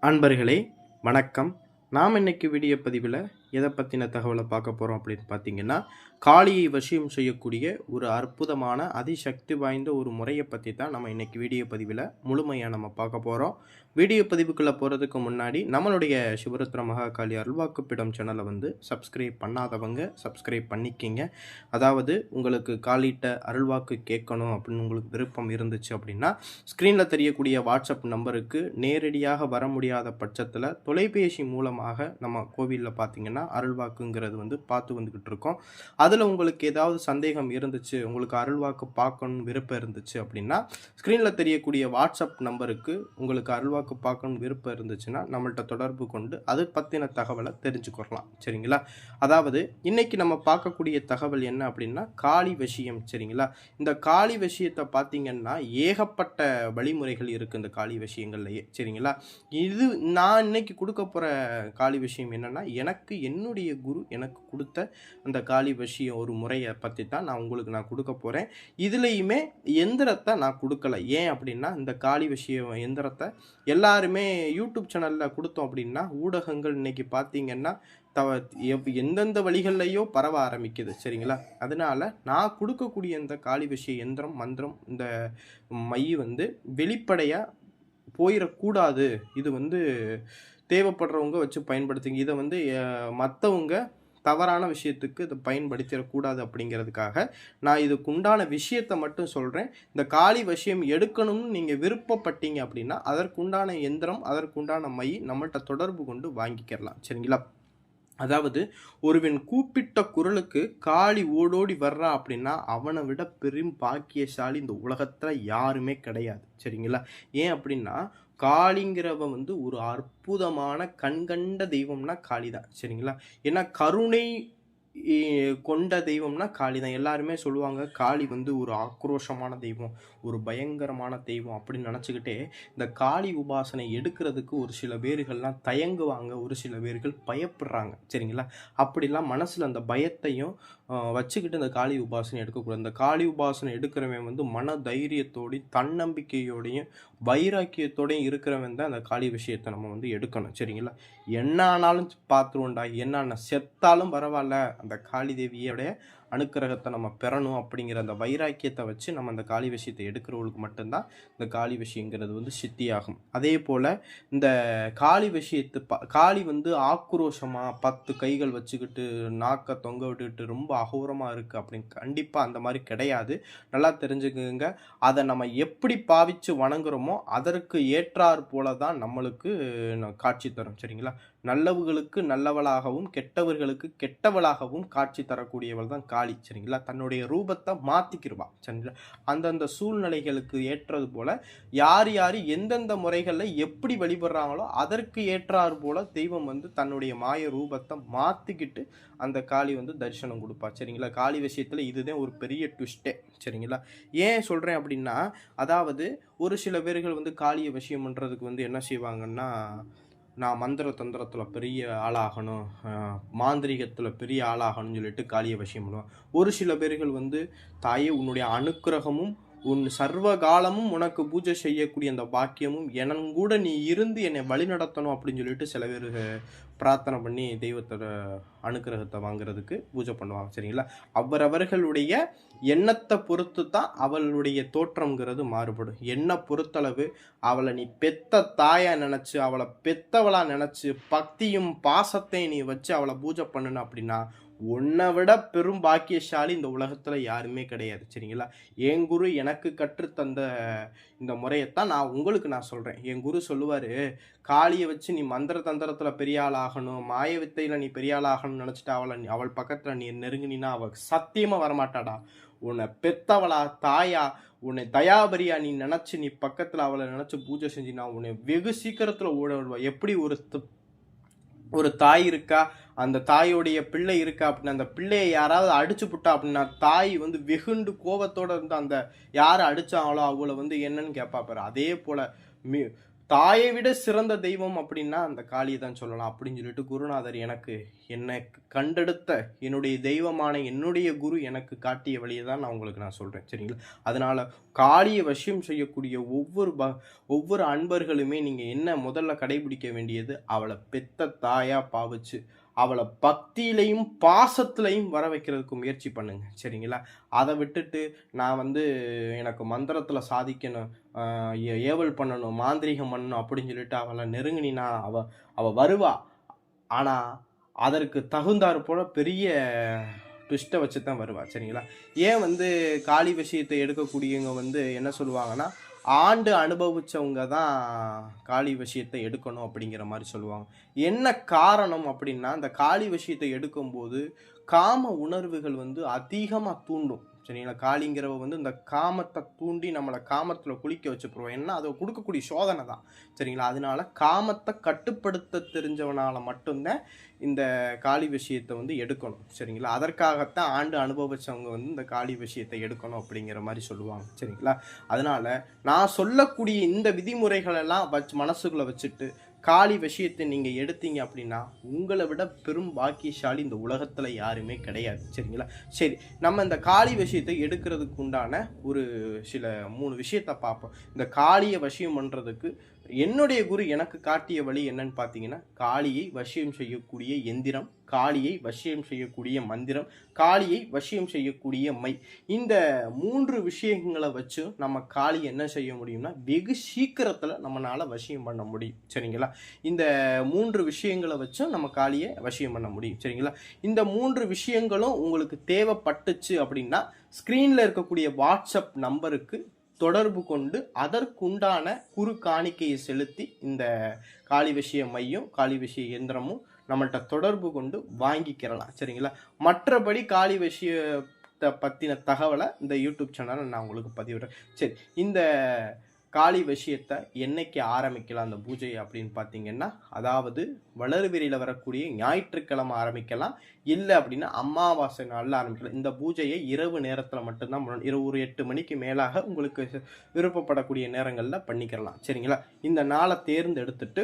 அன்பர்களே வணக்கம். நாம் இன்னைக்கு வீடியோ பதிவில் எதை பற்றின தகவலை பார்க்க போகிறோம் அப்படின்னு பார்த்தீங்கன்னா, காளியை வசியம் செய்யக்கூடிய ஒரு அற்புதமான அதிசக்தி வாய்ந்த ஒரு முறையை பற்றி தான் நம்ம இன்னைக்கு வீடியோ பதிவில் முழுமையாக நம்ம பார்க்க போகிறோம். வீடியோ பதிவுக்குள்ளே போகிறதுக்கு முன்னாடி நம்மளுடைய சிவருத்ர மகாகாளி அருள்வாக்குப்பிடம் சேனலை சப்ஸ்கிரைப் பண்ணாதவங்க சப்ஸ்கிரைப் பண்ணிக்கிங்க. அதாவது உங்களுக்கு காளிட்ட அருள்வாக்கு கேட்கணும் அப்படின்னு உங்களுக்கு விருப்பம் இருந்துச்சு அப்படின்னா, ஸ்க்ரீனில் தெரியக்கூடிய வாட்ஸ்அப் நம்பருக்கு நேரடியாக வர முடியாத பட்சத்தில் தொலைபேசி மூலமாக நம்ம கோவிலில் பார்த்தீங்கன்னா அருள்வாக்குங்கிறது பார்த்து வந்துக்கிட்டு இருக்கோம். அதில் உங்களுக்கு ஏதாவது சந்தேகம் இருந்துச்சு, உங்களுக்கு அருள்வாக்கு பார்க்கணும்னு விருப்பம் இருந்துச்சு அப்படின்னா, ஸ்க்ரீனில் தெரியக்கூடிய வாட்ஸ்அப் நம்பருக்கு உங்களுக்கு அருள்வாக்கு பார்க்கணும்னு விருப்பம் இருந்துச்சுன்னா நம்மள்கிட்ட தொடர்பு கொண்டு அது பற்றின தகவலை தெரிஞ்சுக்கலாம். சரிங்களா? அதாவது இன்னைக்கு நம்ம பார்க்கக்கூடிய தகவல் என்ன அப்படின்னா, காளி வசியம். சரிங்களா? இந்த காளி வசியத்தை பார்த்தீங்கன்னா ஏகப்பட்ட வழிமுறைகள் இருக்குது இந்த காளி வசியங்கள்லையே. சரிங்களா? இது நான் இன்னைக்கு கொடுக்க போகிற காளி விஷயம் என்னென்னா, எனக்கு என்னுடைய குரு எனக்கு கொடுத்த அந்த காளி வசியம் ஒரு முறையை பற்றி தான் நான் கொடுக்க போகிறேன். இதுலேயுமே எந்திரத்தை நான் கொடுக்கல. ஏன் அப்படின்னா, இந்த காளி வசிய எந்திரத்தை எல்லாருமே யூடியூப் சேனலில் கொடுத்தோம் அப்படின்னா ஊடகங்கள் இன்னைக்கு பார்த்தீங்கன்னா எந்தெந்த வழிகள்லையோ பரவ ஆரம்பிக்குது. சரிங்களா? அதனால நான் கொடுக்கக்கூடிய இந்த காளி வசிய எந்திரம் மந்திரம் இந்த மை வெளிப்படையாக போயிடக்கூடாது. இது தேவைப்படுறவங்க வச்சு பயன்படுத்துங்க. இதை மற்றவங்க தவறான விஷயத்துக்கு இதை பயன்படுத்திடக்கூடாது அப்படிங்கிறதுக்காக நான் இதுக்கு உண்டான விஷயத்தை மட்டும் சொல்கிறேன். இந்த காளி வசியம் எடுக்கணும்னு நீங்கள் விருப்பப்பட்டீங்க அப்படின்னா அதற்குண்டான எந்திரம் அதற்குண்டான மை நம்மள்கிட்ட தொடர்பு கொண்டு வாங்கிக்கிறலாம். சரிங்களா? அதாவது ஒருவன் கூப்பிட்ட குரலுக்கு காளி ஓடோடி வர்றா அப்படின்னா அவனை விட பெரும் பாக்கியசாலி இந்த உலகத்தில் யாருமே கிடையாது. சரிங்களா? ஏன் அப்படின்னா, காளிங்கிறவன் ஒரு அற்புதமான கண்கண்ட தெய்வம்னா காளி தான். சரிங்களா? ஏன்னா கருணை கொண்ட தெய்வம்னா காளி தான். எல்லாருமே சொல்லுவாங்க காளி ஒரு ஆக்ரோஷமான தெய்வம், ஒரு பயங்கரமான தெய்வம் அப்படின்னு நினச்சிக்கிட்டே இந்த காளி உபாசனை எடுக்கிறதுக்கு ஒரு சில பேர்கள்லாம் தயங்குவாங்க, ஒரு சில பேர்கள் பயப்படுறாங்க. சரிங்களா? அப்படிலாம் மனசில் அந்த பயத்தையும் வச்சுக்கிட்டு இந்த காளி உபாசனை எடுக்கக்கூடாது. இந்த காளி உபாசனை எடுக்கிறவன் மன தைரியத்தோடையும் தன்னம்பிக்கையோடையும் வைராக்கியத்தோடையும் இருக்கிறவன் தான் அந்த காளி விஷயத்தை நம்ம எடுக்கணும். சரிங்களா? என்ன ஆனாலும் பார்த்துருவோண்டா, என்ன செத்தாலும் பரவாயில்ல, அந்த காளி தேவியோடைய அனுக்கிரகத்தை நம்ம பெறணும் அப்படிங்கிற அந்த வைராக்கியத்தை வச்சு நம்ம அந்த காளி விஷயத்தை எடுக்கிறவங்களுக்கு மட்டும்தான் இந்த காளி விஷயங்கிறது சித்தியாகும். அதே போல் இந்த காளி விஷயத்து காளி ஆக்ரோஷமாக 10 கைகள் வச்சுக்கிட்டு நாக்கை தொங்க விட்டுக்கிட்டு ரொம்ப அகோரமாக இருக்குது அப்படின்னு கண்டிப்பாக அந்த மாதிரி கிடையாது. நல்லா தெரிஞ்சுக்குங்க. அதை நம்ம எப்படி பாவித்து வணங்குறோமோ அதற்கு ஏற்றாறு போல தான் நம்மளுக்கு காட்சி தரும். சரிங்களா? நல்லவர்களுக்கு நல்லவளாகவும் கெட்டவர்களுக்கு கெட்டவளாகவும் காட்சி தரக்கூடியவள் தான் காளி. சரிங்களா? தன்னுடைய ரூபத்தை மாற்றிக்கிடுவா. சரிங்களா? அந்தந்த சூழ்நிலைகளுக்கு ஏற்றது போல யார் எந்தெந்த முறைகளில் எப்படி வழிபடுறாங்களோ அதற்கு ஏற்றாறு போல தெய்வம் தன்னுடைய மாய ரூபத்தை மாற்றிக்கிட்டு அந்த காளி தரிசனம் கொடுப்பா. சரிங்களா? காளி விஷயத்தில் இதுதான் ஒரு பெரிய ட்விஸ்டே. சரிங்களா? ஏன் சொல்கிறேன் அப்படின்னா, அதாவது ஒரு சில பேர்கள் காளியை விஷயம் பண்ணுறதுக்கு என்ன செய்வாங்கன்னா, நான் மந்திர தந்திரத்தில் பெரிய ஆளாகணும், மாந்திரிகத்தில் பெரிய ஆளாகணும்னு சொல்லிட்டு காளியை வசியம் பண்ணுவான். ஒரு சில பேர்கள் தாயே உன்னுடைய அனுக்கிரகமும் உன் சர்வ காலமும் உனக்கு பூஜை செய்யக்கூடிய அந்த பாக்கியமும் கூட நீ இருந்து என்னை வழி நடத்தணும் அப்படின்னு சொல்லிட்டு சில பேர் பிரார்த்தனை பண்ணி தெய்வத்தோட அனுக்கிரகத்தை வாங்குறதுக்கு பூஜை பண்ணுவாங்க. சரிங்களா? அவரவர்களுடைய எண்ணத்தை பொறுத்து தான் அவளுடைய தோற்றம்ங்கிறது மாறுபடும். என்ன பொறுத்தளவு அவளை நீ பெத்த தாயா நினச்சி அவளை பெத்தவளா நினச்சி பக்தியும் பாசத்தையும் நீ வச்சு அவளை பூஜை பண்ணுன அப்படின்னா உன்னை விட பெரும் பாக்கியசாலி இந்த உலகத்தில் யாருமே கிடையாது. சரிங்களா? என் குரு எனக்கு கற்றுத்தந்த இந்த முறையைத்தான் நான் சொல்கிறேன். என் குரு சொல்லுவார், காளியை வச்சு நீ மந்திர தந்திரத்தில் பெரிய ஆள் ஆகணும், மாய வித்தையில் நீ பெரிய ஆள் ஆகணும்னு நினச்சிட்டு அவள் பக்கத்தில் நீ நெருங்கினா அவள் சத்தியமாக வரமாட்டாடா. உன்னை பெத்தவளா தாயா உன்னை தயாபரியா நீ நினச்சி நீ பக்கத்தில் அவளை நினச்சி பூஜை செஞ்சினா உன்னை வெகு சீக்கிரத்தில் ஓட விடுவா. எப்படி ஒரு தாய் இருக்கா, அந்த தாயோடைய பிள்ளை இருக்கா அப்படின்னா அந்த பிள்ளையை யாராவது அடிச்சு புட்டா அப்படின்னா தாய் வெகுண்டு கோபத்தோடு அந்த யாரை அடித்தாங்களோ அவளை என்னன்னு கேட்பா பாரு. அதே போல் தாயை விட சிறந்த தெய்வம் அப்படின்னா அந்த காளியை தான் சொல்லலாம் அப்படின்னு சொல்லிட்டு குருநாதர் என்னை கண்டெடுத்த என்னுடைய தெய்வமான என்னுடைய குரு எனக்கு காட்டிய வழியை தான் நான் சொல்கிறேன். சரிங்களா? அதனால் காளியை வசியம் செய்யக்கூடிய ஒவ்வொரு அன்பர்களுமே நீங்கள் என்ன முதல்ல கடைபிடிக்க வேண்டியது, அவளை பெத்த தாயாக பாவிச்சு அவளை பக்தியிலையும் பாசத்துலையும் வர வைக்கிறதுக்கு முயற்சி பண்ணுங்க. சரிங்களா? அதை விட்டுட்டு நான் எனக்கு மந்திரத்தில் சாதிக்கணும், ஏவல் பண்ணணும், மாந்திரீகம் பண்ணணும் அப்படின்னு சொல்லிட்டு அவளை நெருங்கினா அவள் வருவா. ஆனால் அதற்கு தகுந்தாறு போல பெரிய ட்விஸ்ட்டை வச்சு தான் வருவா. சரிங்களா? ஏன் காளி விஷயத்தை எடுக்கக்கூடியவங்க என்ன சொல்லுவாங்கன்னா, ஆண்டு அனுபவிச்சவங்க தான் காளி விஷயத்தை எடுக்கணும் அப்படிங்கிற மாதிரி சொல்லுவாங்க. என்ன காரணம் அப்படின்னா, அந்த காளி விஷயத்தை எடுக்கும்போது காம உணர்வுகள் அதிகமாக தூண்டும். சரிங்களா? காளிங்கிறவ இந்த காமத்தை தூண்டி நம்மளை காமத்தில் குளிக்க வச்சுருவோம். ஏன்னா அதை கொடுக்கக்கூடிய சோதனை தான். சரிங்களா? அதனால காமத்தை கட்டுப்படுத்த தெரிஞ்சவனால மட்டும்தான் இந்த காளி விஷயத்தை எடுக்கணும். சரிங்களா? அதற்காகத்தான் ஆண்டு அனுபவிச்சவங்க இந்த காளி விஷயத்தை எடுக்கணும் அப்படிங்கிற மாதிரி சொல்லுவாங்க. சரிங்களா? அதனால நான் சொல்லக்கூடிய இந்த விதிமுறைகளெல்லாம் மனசுக்குள்ளே வச்சுட்டு காளி விஷயத்தை நீங்கள் எடுத்தீங்க அப்படின்னா உங்களை விட பெரும் பாக்கியசாலி இந்த உலகத்தில் யாருமே கிடையாது. சரிங்களா? சரி, நம்ம இந்த காளி விஷயத்தை எடுக்கிறதுக்கு உண்டான ஒரு சில 3 விஷயத்தை பார்ப்போம். இந்த காளியை வசியம் பண்ணுறதுக்கு என்னுடைய குரு எனக்கு காட்டிய வழி என்னன்னு பார்த்தீங்கன்னா, காளியை வசியம் செய்யக்கூடிய எந்திரம், காளியை வசியம் செய்யக்கூடிய மந்திரம், காளியை வசியம் செய்யக்கூடிய மை. இந்த 3 விஷயங்களை வச்சு நம்ம காளி என்ன செய்ய முடியும்னா வெகு சீக்கிரத்தில் நம்மளால் வசியம் பண்ண முடியும். சரிங்களா? இந்த 3 விஷயங்களை வச்சும் நம்ம காளியை வசியம் பண்ண முடியும். சரிங்களா? இந்த 3 விஷயங்களும் உங்களுக்கு தேவைப்பட்டுச்சு அப்படின்னா ஸ்க்ரீனில் இருக்கக்கூடிய வாட்ஸ்அப் நம்பருக்கு தொடர்பு கொண்டு அதற்குண்டான குறு காணிக்கையை செலுத்தி இந்த காளி விஷய மையம், காளி விஷய இயந்திரமும் நம்மள்கிட்ட தொடர்பு கொண்டு வாங்கிக்கிறலாம். சரிங்களா? மற்றபடி காளி விஷயத்தை பற்றின தகவலை இந்த யூடியூப் சேனலில் நான் உங்களுக்கு பதிவிடுறேன். சரி, இந்த காளி விஷயத்தை என்னைக்கு ஆரம்பிக்கலாம் அந்த பூஜை அப்படின்னு பார்த்தீங்கன்னா, அதாவது வளர்விரையில் வரக்கூடிய ஞாயிற்றுக்கிழமை ஆரம்பிக்கலாம், இல்லை அப்படின்னா அமாவாசை நாளில் ஆரம்பிக்கலாம். இந்த பூஜையை இரவு நேரத்தில் மட்டும்தான் இரவு ஒரு 8 மணிக்கு மேலாக உங்களுக்கு விருப்பப்படக்கூடிய நேரங்களில் பண்ணிக்கிறலாம். சரிங்களா? இந்த நாளை தேர்ந்தெடுத்துட்டு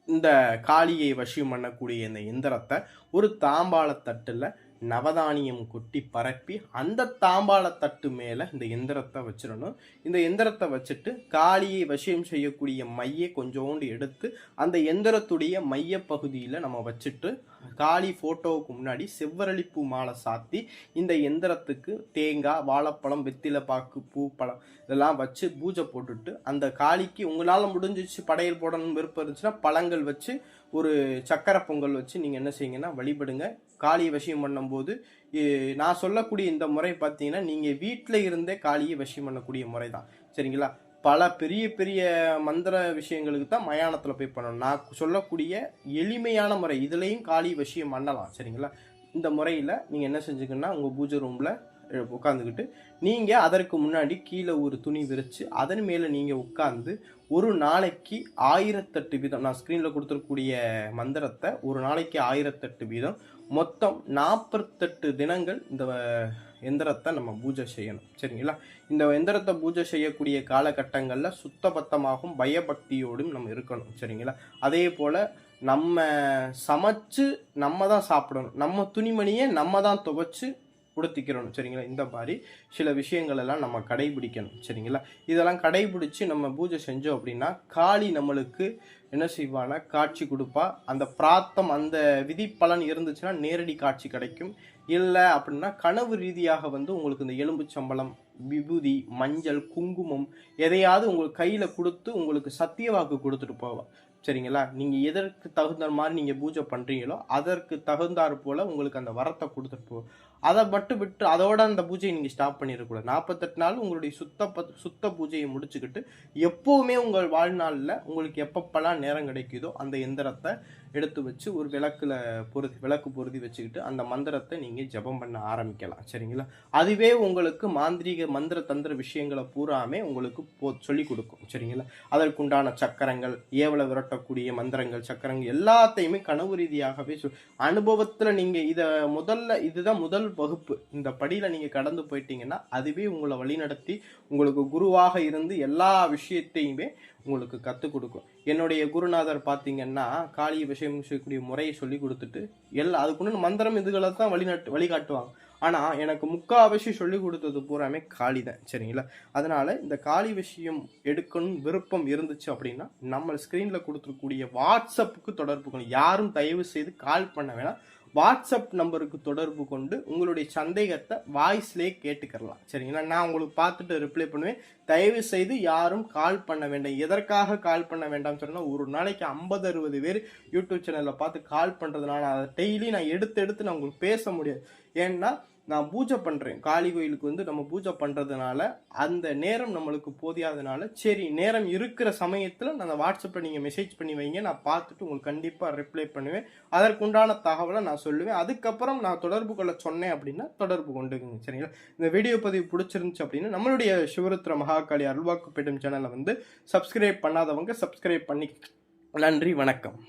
இந்த காளியை வசியம் பண்ணக்கூடிய இந்த எந்திரத்தை ஒரு தாம்பாளத்தட்டில் நவதானியம் கொட்டி பரப்பி அந்த தாம்பாளத்தட்டு மேலே இந்த எந்திரத்தை வச்சிடணும். இந்த எந்திரத்தை வச்சுட்டு காளியை வசியம் செய்யக்கூடிய மையை கொஞ்சோண்டு எடுத்து அந்த எந்திரத்துடைய மைய பகுதியில் நம்ம வச்சுட்டு காளி ஃபோட்டோவுக்கு முன்னாடி செவ்வரளிப்பூ மாலை சாத்தி இந்த எந்திரத்துக்கு தேங்காய், வாழைப்பழம், வெத்திலை பாக்கு, பூ, பழம் இதெல்லாம் வச்சு பூஜை போட்டுட்டு அந்த காளிக்கு உங்களால் முடிஞ்சிச்சு படையல் போடணும்னு விருப்பம் இருந்துச்சுன்னா பழங்கள் வச்சு ஒரு சக்கரை பொங்கல் வச்சு நீங்கள் என்ன செய்யுங்கன்னா வழிபடுங்க. காளியை வசியம் பண்ணும்போது நான் சொல்லக்கூடிய இந்த முறை பார்த்தீங்கன்னா நீங்கள் வீட்டில் இருந்தே காளியை வசியம் பண்ணக்கூடிய முறை தான். சரிங்களா? பல பெரிய பெரிய மந்திர விஷயங்களுக்கு தான் மயானத்தில் போய் பண்ணணும். நான் சொல்லக்கூடிய எளிமையான முறை இதுலேயும் காளி வசியம் பண்ணலாம். சரிங்களா? இந்த முறையில் நீங்கள் என்ன செஞ்சுக்கணுன்னா உங்கள் பூஜை ரூமில் உட்காந்துக்கிட்டு நீங்கள் அதற்கு முன்னாடி கீழே ஒரு துணி விரித்து அதன் மேலே நீங்கள் உட்காந்து ஒரு நாளைக்கு 1008 வீதம், நான் ஸ்க்ரீனில் கொடுத்துருக்கூடிய மந்திரத்தை ஒரு நாளைக்கு 1008 வீதம், மொத்தம் 48 தினங்கள் இந்த எந்திரத்தை நம்ம பூஜை செய்யணும். சரிங்களா? இந்த எந்திரத்தை பூஜை செய்யக்கூடிய காலகட்டங்களில் சுத்தபத்தமாகவும் பயபக்தியோடும் நம்ம இருக்கணும். சரிங்களா? அதே போல் நம்ம சமைச்சு நம்ம தான் சாப்பிடணும், நம்ம துணிமணியை நம்ம தான் துவைச்சு உடுத்திக்கிறணும். சரிங்களா? இந்த மாதிரி சில விஷயங்கள் எல்லாம் நம்ம கடைபிடிக்கணும். சரிங்களா? இதெல்லாம் கடைபிடிச்சு நம்ம பூஜை செஞ்சோம் அப்படின்னா காளி நம்மளுக்கு என்ன செய்வானா காட்சி கொடுப்பா. அந்த பிராத்தம் அந்த விதி பலன் இருந்துச்சுன்னா நேரடி காட்சி கிடைக்கும். இல்லை அப்படின்னா கனவு ரீதியாக உங்களுக்கு இந்த எலும்பு சம்பளம், விபூதி, மஞ்சள், குங்குமம் எதையாவது உங்களுக்கு கையில் கொடுத்து உங்களுக்கு சத்தியவாக்கு கொடுத்துட்டு போவா. சரிங்களா? நீங்கள் எதற்கு தகுந்த மாதிரி நீங்கள் பூஜை பண்ணுறீங்களோ அதற்கு தகுந்தாறு போல் உங்களுக்கு அந்த வரத்தை கொடுத்துட்டு போவோம். அதை மட்டும் விட்டு அதோட அந்த பூஜையை நீங்கள் ஸ்டாப் பண்ணிடக்கூடாது. 48 நாள் உங்களுடைய சுத்த பூஜையை முடிச்சுக்கிட்டு எப்போவுமே உங்கள் வாழ்நாளில் உங்களுக்கு எப்பப்பெல்லாம் நேரம் கிடைக்குதோ அந்த எந்திரத்தை எடுத்து வச்சு ஒரு விளக்கு பொருதி வச்சுக்கிட்டு அந்த மந்திரத்தை நீங்கள் ஜபம் பண்ண ஆரம்பிக்கலாம். சரிங்களா? அதுவே உங்களுக்கு மாந்திரீக மந்திர தந்திர விஷயங்களை பூராமே உங்களுக்கு சொல்லி கொடுக்கும். சரிங்களா? அதற்குண்டான சக்கரங்கள், ஏவலை விரட்ட பயன்படுத்தக்கூடிய மந்திரங்கள், சக்கரங்கள் எல்லாத்தையுமே கனவு ரீதியாகவே அனுபவத்தில் நீங்கள் இதை இதுதான் முதல் வகுப்பு. இந்த படியில் நீங்கள் கடந்து போயிட்டீங்கன்னா அதுவே உங்களை வழிநடத்தி உங்களுக்கு குருவாக இருந்து எல்லா விஷயத்தையுமே உங்களுக்கு கற்றுக் கொடுக்கும். என்னுடைய குருநாதர் பார்த்தீங்கன்னா காளிய விஷயம் செய்யக்கூடிய முறையை சொல்லி கொடுத்துட்டு அதுக்குன்னு மந்திரம் இதுகளை தான் வழிகாட்டுவாங்க. ஆனால் எனக்கு முக்காவாசி சொல்லி கொடுத்தது பூராமே காளி தான். சரிங்களா? அதனால் இந்த காளி விஷயம் எடுக்கணும் விருப்பம் இருந்துச்சு அப்படின்னா நம்ம ஸ்க்ரீனில் கொடுத்துருக்கூடிய வாட்ஸ்அப்புக்கு தொடர்பு கொண்டு, யாரும் தயவு செய்து கால் பண்ண வேணாம், வாட்ஸ்அப் நம்பருக்கு தொடர்பு கொண்டு உங்களுடைய சந்தேகத்தை வாய்ஸ்லேயே கேட்டுக்கலாம். சரிங்களா? நான் உங்களுக்கு பார்த்துட்டு ரிப்ளை பண்ணுவேன். தயவு செய்து யாரும் கால் பண்ண வேண்டாம். எதற்காக கால் பண்ண வேண்டாம்னு சொன்னால், ஒரு நாளைக்கு 50-60 பேர் யூடியூப் சேனலில் பார்த்து கால் பண்ணுறதுனால அதை டெய்லி நான் எடுத்து நான் உங்களுக்கு பேச முடியாது. ஏன்னா நான் பூஜை பண்ணுறேன். காளி கோயிலுக்கு வந்து நம்ம பூஜை பண்ணுறதுனால அந்த நேரம் நம்மளுக்கு போதியாதனால, சரி நேரம் இருக்கிற சமயத்தில் நான் வாட்ஸ்அப்பில் நீங்கள் மெசேஜ் பண்ணி வைங்க, நான் பார்த்துட்டு உங்களுக்கு கண்டிப்பாக ரிப்ளை பண்ணுவேன். அதற்குண்டான தகவலை நான் சொல்லுவேன். அதுக்கப்புறம் நான் தொடர்பு கொள்ள சொன்னேன் அப்படின்னா தொடர்பு கொண்டுங்க. சரிங்களா? இந்த வீடியோ பதிவு பிடிச்சிருந்துச்சு அப்படின்னா நம்மளுடைய சிவருத்ர மகாகாளி அருள்வாக்கு பெடும் சேனலை வந்து சப்ஸ்கிரைப் பண்ணாதவங்க சப்ஸ்கிரைப் பண்ணி. நன்றி, வணக்கம்.